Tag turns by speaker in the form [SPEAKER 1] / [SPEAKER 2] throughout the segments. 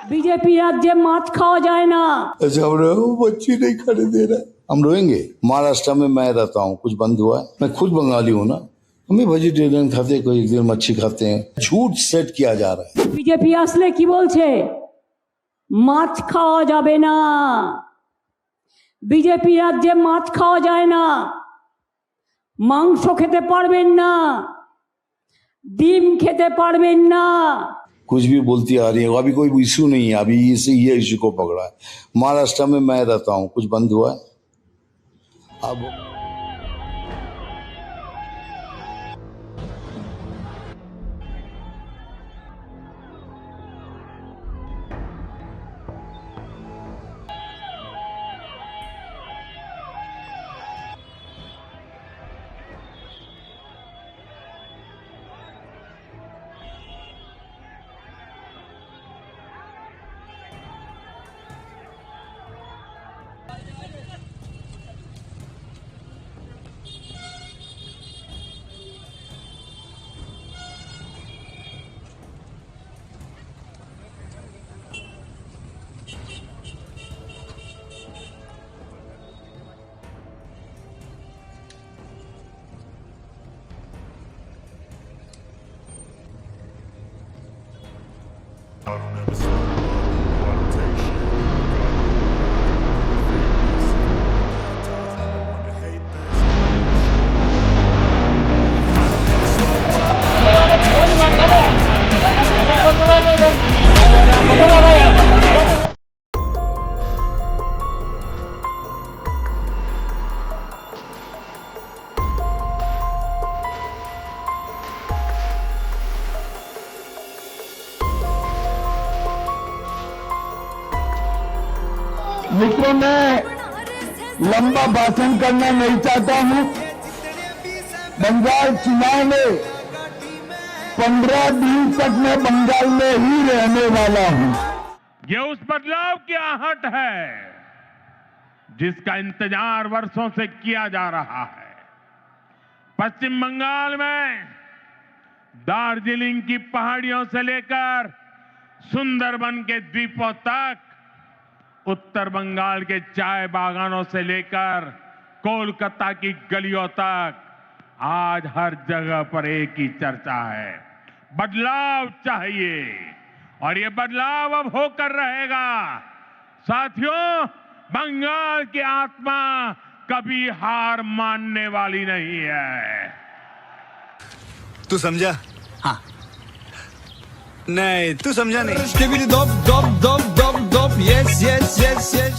[SPEAKER 1] BJP राज्य माछ खाओ जाए ना।
[SPEAKER 2] अच्छा हम बच्ची नहीं खाने दे रहा है, हम रोएंगे। महाराष्ट्र में मैं रहता हूँ, कुछ बंद हुआ है? मैं खुद बंगाली हूँ ना, हम भी वेजिटेरियन खाते हैं, कोई एक दिन मच्छी खाते हैं। झूठ सेट किया जा रहा है।
[SPEAKER 1] बीजेपी আসলে কি বলছে? মাছ খাওয়া যাবে না। বিজেপি রাজ্যে মাছ খাওয়া যায় না, মাংস খেতে পারবেন না, ডিম খেতে পারবেন না।
[SPEAKER 2] कुछ भी बोलती आ रही है, अभी कोई इशू नहीं है, अभी ये इशू को पकड़ा है। महाराष्ट्र में मैं रहता हूँ, कुछ बंद हुआ है? अब
[SPEAKER 3] I don't ever slow down. Wanna take shit. Fitness. I wanna hate this.
[SPEAKER 4] मित्रों, मैं लंबा भाषण करना नहीं चाहता हूं। बंगाल चुनाव में 15 दिन तक मैं बंगाल में ही रहने वाला हूं।
[SPEAKER 5] ये उस बदलाव की आहट है जिसका इंतजार वर्षों से किया जा रहा है। पश्चिम बंगाल में दार्जिलिंग की पहाड़ियों से लेकर सुंदरबन के द्वीपों तक, उत्तर बंगाल के चाय बागानों से लेकर कोलकाता की गलियों तक, आज हर जगह पर एक ही चर्चा है, बदलाव चाहिए। और ये बदलाव अब होकर रहेगा। साथियों, बंगाल की आत्मा कभी हार मानने वाली नहीं है।
[SPEAKER 6] तू समझा? हाँ। नहीं, तू समझा नहीं। Yes, yes, yes, yes.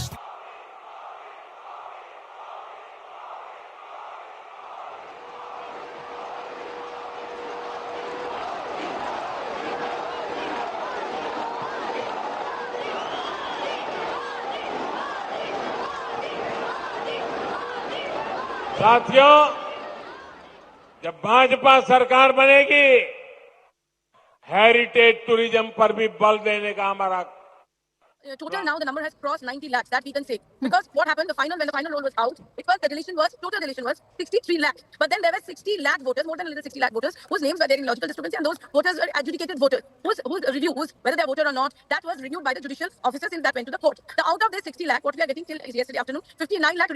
[SPEAKER 5] साथियों, जब भाजपा सरकार बनेगी, हेरिटेज टूरिज्म पर भी बल देने का हमारा
[SPEAKER 7] total now the number has crossed 90 lakhs, that we can say. Because what happened, when the final roll was out, total deletion was 63 lakhs. But then there were 60 lakh voters, more than 60 lakh voters, whose names were there in logical discrepancy, and those voters were adjudicated voters, whose review, whether they are voted or not, that was reviewed by the judicial officers and that went to the court. Now out of this 60 lakh, what we are getting till yesterday afternoon, 59 lakh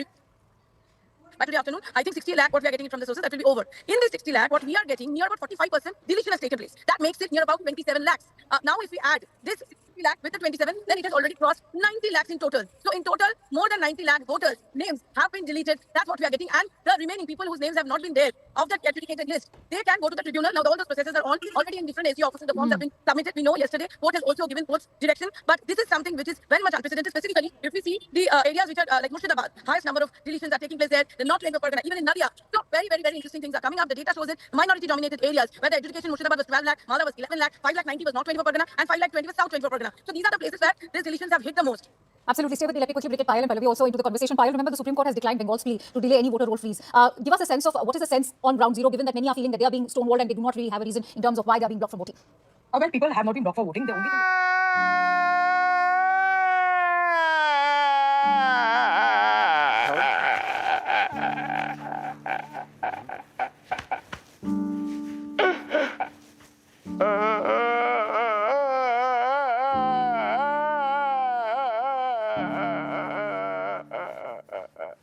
[SPEAKER 7] by today afternoon, I think 60 lakh, what we are getting from the sources, that will be over. In this 60 lakh, what we are getting, near about 45% deletion has taken place. That makes it near about 27 lakhs. Now if we add this 63 lakh with the 27, then it has already crossed 90 lakhs in total. So in total, more than 90 lakh voters' names have been deleted. That's what we are getting. And the remaining people whose names have not been there of that adjudicated list, they can go to the tribunal. Now, all those processes are on already in different SC offices. The forms have been submitted. We know yesterday court has also given court's direction. But this is something which is very much unprecedented. Specifically, if we see the areas which are like Murshidabad, highest number of deletions are taking place there. The North Rainbow Pargana, even in Nadia. So very, very, very interesting things are coming up. The data shows it. Minority-dominated areas where the education in Murshidabad was 12 lakh, Malda was 11 lakh, 5 lakh 90 was North 24 Pargana, and 5 lakh 20 was South 24 Pargana. So these are the places where these deletions have hit the most.
[SPEAKER 8] Absolutely. Stay with me. Let me quickly break it. Payal and Pallavi also into the conversation. Payal, remember the Supreme Court has declined Bengal's plea to delay any voter roll freeze. Give us a sense of what is the sense on ground zero, given that many are feeling that they are being stonewalled and they do not really have a reason in terms of why they are being blocked from voting.
[SPEAKER 9] Well, people have not been blocked for voting. The only thing